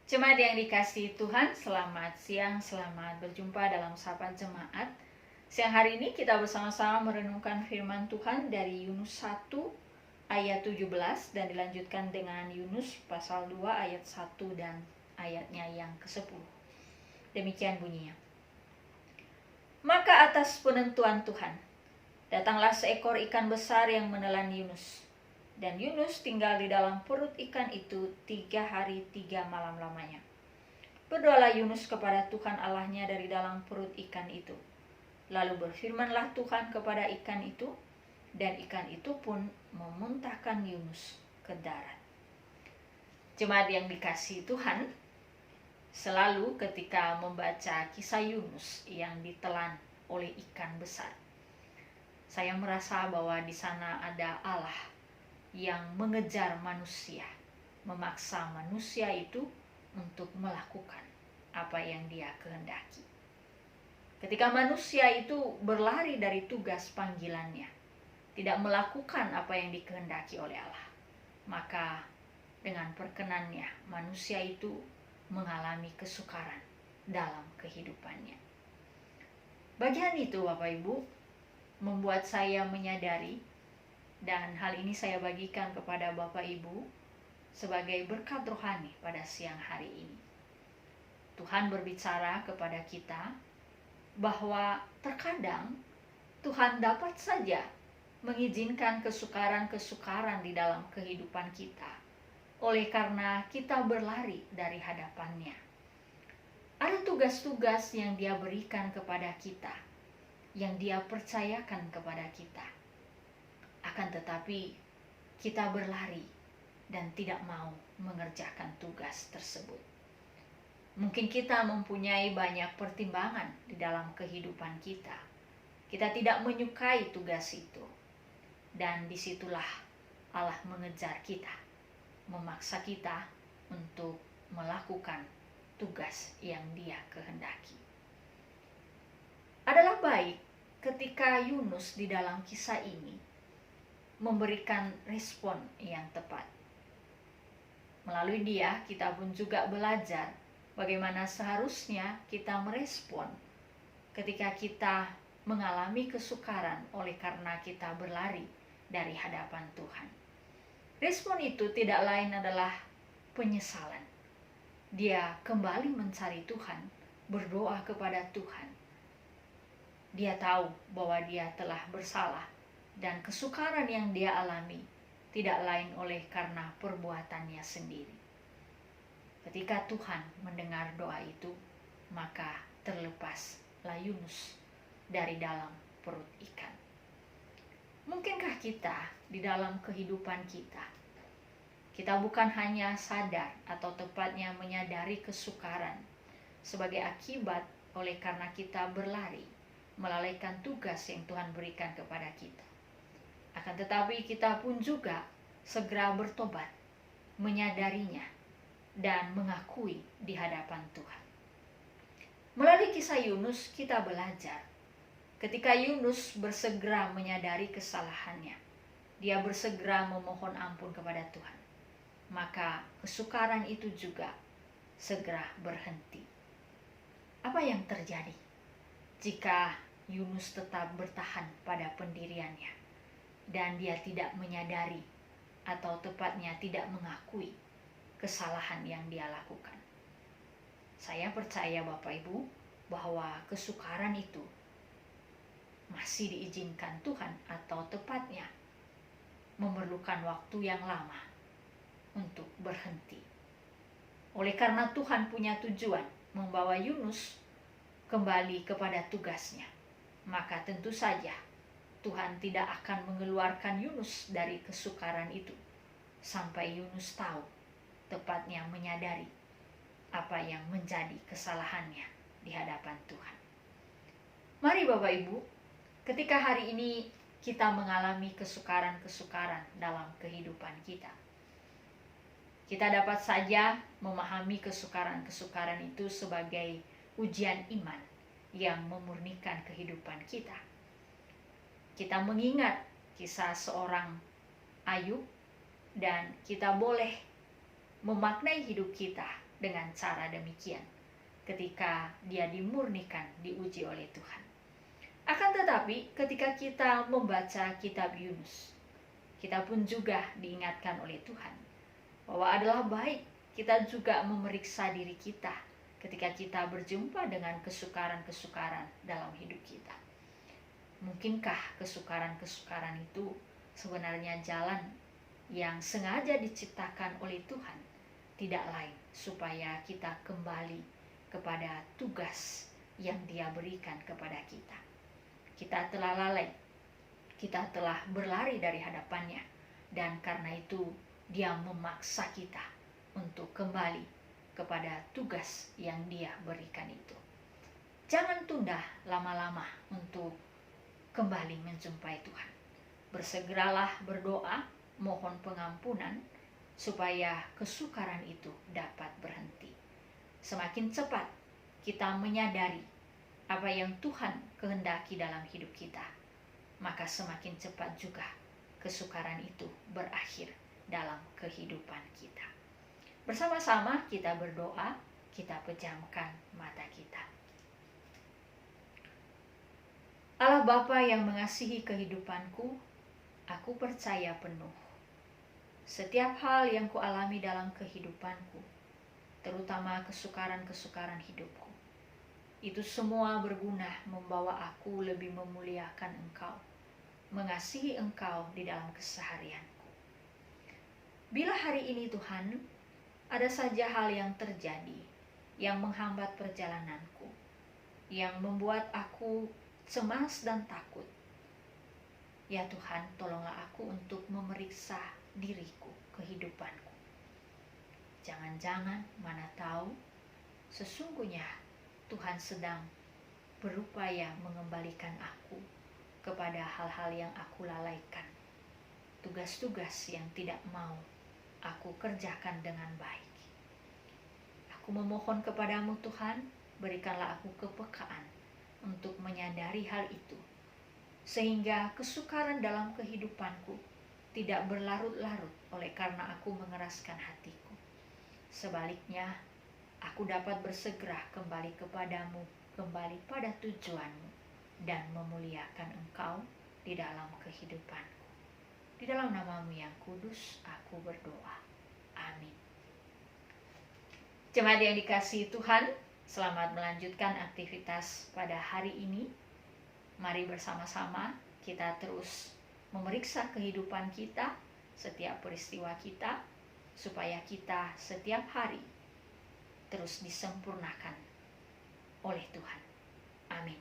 Jemaat yang dikasihi Tuhan, selamat siang, selamat berjumpa dalam Sapa Jemaat. Siang hari ini kita bersama-sama merenungkan firman Tuhan dari Yunus 1 ayat 17 dan dilanjutkan dengan Yunus pasal 2 ayat 1 dan ayatnya yang ke-10. Demikian bunyinya. Maka atas penentuan Tuhan, datanglah seekor ikan besar yang menelan Yunus. Dan Yunus tinggal di dalam perut ikan itu 3 hari 3 malam lamanya. Berdoalah Yunus kepada Tuhan Allahnya dari dalam perut ikan itu. Lalu berfirmanlah Tuhan kepada ikan itu, dan ikan itu pun memuntahkan Yunus ke darat. Jemaat yang dikasihi Tuhan, selalu ketika membaca kisah Yunus yang ditelan oleh ikan besar, saya merasa bahwa di sana ada Allah yang mengejar manusia, memaksa manusia itu untuk melakukan apa yang dia kehendaki. Ketika manusia itu berlari dari tugas panggilannya, tidak melakukan apa yang dikehendaki oleh Allah, maka dengan perkenannya manusia itu mengalami kesukaran dalam kehidupannya. Bagian itu Bapak Ibu membuat saya menyadari, dan hal ini saya bagikan kepada Bapak Ibu sebagai berkat rohani pada siang hari ini. Tuhan berbicara kepada kita bahwa terkadang Tuhan dapat saja mengizinkan kesukaran-kesukaran di dalam kehidupan kita oleh karena kita berlari dari hadapannya. Ada tugas-tugas yang Dia berikan kepada kita, yang Dia percayakan kepada kita. Akan tetapi kita berlari dan tidak mau mengerjakan tugas tersebut. Mungkin kita mempunyai banyak pertimbangan di dalam kehidupan kita. Kita tidak menyukai tugas itu. Dan disitulah Allah mengejar kita, memaksa kita untuk melakukan tugas yang Dia kehendaki. Adalah baik ketika Yunus di dalam kisah ini memberikan respon yang tepat. Melalui dia, kita pun juga belajar bagaimana seharusnya kita merespon ketika kita mengalami kesukaran oleh karena kita berlari dari hadapan Tuhan. Respon itu tidak lain adalah penyesalan. Dia kembali mencari Tuhan, berdoa kepada Tuhan. Dia tahu bahwa dia telah bersalah, dan kesukaran yang dia alami tidak lain oleh karena perbuatannya sendiri. Ketika Tuhan mendengar doa itu, maka terlepaslah Yunus dari dalam perut ikan. Mungkinkah kita di dalam kehidupan kita bukan hanya sadar atau tepatnya menyadari kesukaran sebagai akibat oleh karena kita berlari melalaikan tugas yang Tuhan berikan kepada kita. Akan tetapi kita pun juga segera bertobat, menyadarinya, dan mengakui di hadapan Tuhan. Melalui kisah Yunus kita belajar, ketika Yunus bersegera menyadari kesalahannya, dia bersegera memohon ampun kepada Tuhan, maka kesukaran itu juga segera berhenti. Apa yang terjadi jika Yunus tetap bertahan pada pendiriannya dan dia tidak menyadari atau tepatnya tidak mengakui kesalahan yang dia lakukan? Saya percaya Bapak Ibu bahwa kesukaran itu masih diizinkan Tuhan atau tepatnya memerlukan waktu yang lama untuk berhenti. Oleh karena Tuhan punya tujuan membawa Yunus kembali kepada tugasnya, maka tentu saja Tuhan tidak akan mengeluarkan Yunus dari kesukaran itu sampai Yunus tahu, tepatnya menyadari apa yang menjadi kesalahannya di hadapan Tuhan. Mari Bapak Ibu, ketika hari ini kita mengalami kesukaran-kesukaran dalam kehidupan kita, kita dapat saja memahami kesukaran-kesukaran itu sebagai ujian iman yang memurnikan kehidupan kita. Kita mengingat kisah seorang Ayub, dan kita boleh memaknai hidup kita dengan cara demikian ketika dia dimurnikan, diuji oleh Tuhan. Akan tetapi ketika kita membaca kitab Yunus, kita pun juga diingatkan oleh Tuhan bahwa adalah baik kita juga memeriksa diri kita ketika kita berjumpa dengan kesukaran-kesukaran dalam hidup kita. Mungkinkah kesukaran-kesukaran itu sebenarnya jalan yang sengaja diciptakan oleh Tuhan, tidak lain supaya kita kembali kepada tugas yang Dia berikan kepada kita. Kita telah lalai, kita telah berlari dari hadapannya, dan karena itu Dia memaksa kita untuk kembali kepada tugas yang Dia berikan itu. Jangan tunda lama-lama untuk kembali menjumpai Tuhan. Bersegeralah berdoa, mohon pengampunan, supaya kesukaran itu dapat berhenti. Semakin cepat kita menyadari apa yang Tuhan kehendaki dalam hidup kita, maka semakin cepat juga kesukaran itu berakhir dalam kehidupan kita. Bersama-sama kita berdoa, kita pejamkan mata kita. Allah Bapa yang mengasihi kehidupanku, aku percaya penuh setiap hal yang kualami dalam kehidupanku, terutama kesukaran-kesukaran hidupku, itu semua berguna membawa aku lebih memuliakan Engkau, mengasihi Engkau di dalam keseharianku. Bila hari ini Tuhan, ada saja hal yang terjadi yang menghambat perjalananku, yang membuat aku cemas dan takut, ya Tuhan, tolonglah aku untuk memeriksa diriku, kehidupanku. Jangan-jangan, mana tahu, sesungguhnya Tuhan sedang berupaya mengembalikan aku kepada hal-hal yang aku lalaikan, tugas-tugas yang tidak mau aku kerjakan dengan baik. Aku memohon kepadamu Tuhan, berikanlah aku kepekaan untuk menyadari hal itu, sehingga kesukaran dalam kehidupanku tidak berlarut-larut oleh karena aku mengeraskan hatiku. Sebaliknya, aku dapat bersegera kembali kepadamu, kembali pada tujuanmu, dan memuliakan Engkau di dalam kehidupanku. Di dalam namamu yang kudus, aku berdoa. Amin. Jemaat yang dikasihi Tuhan, selamat melanjutkan aktivitas pada hari ini. Mari bersama-sama kita terus memeriksa kehidupan kita, setiap peristiwa kita, supaya kita setiap hari terus disempurnakan oleh Tuhan. Amin.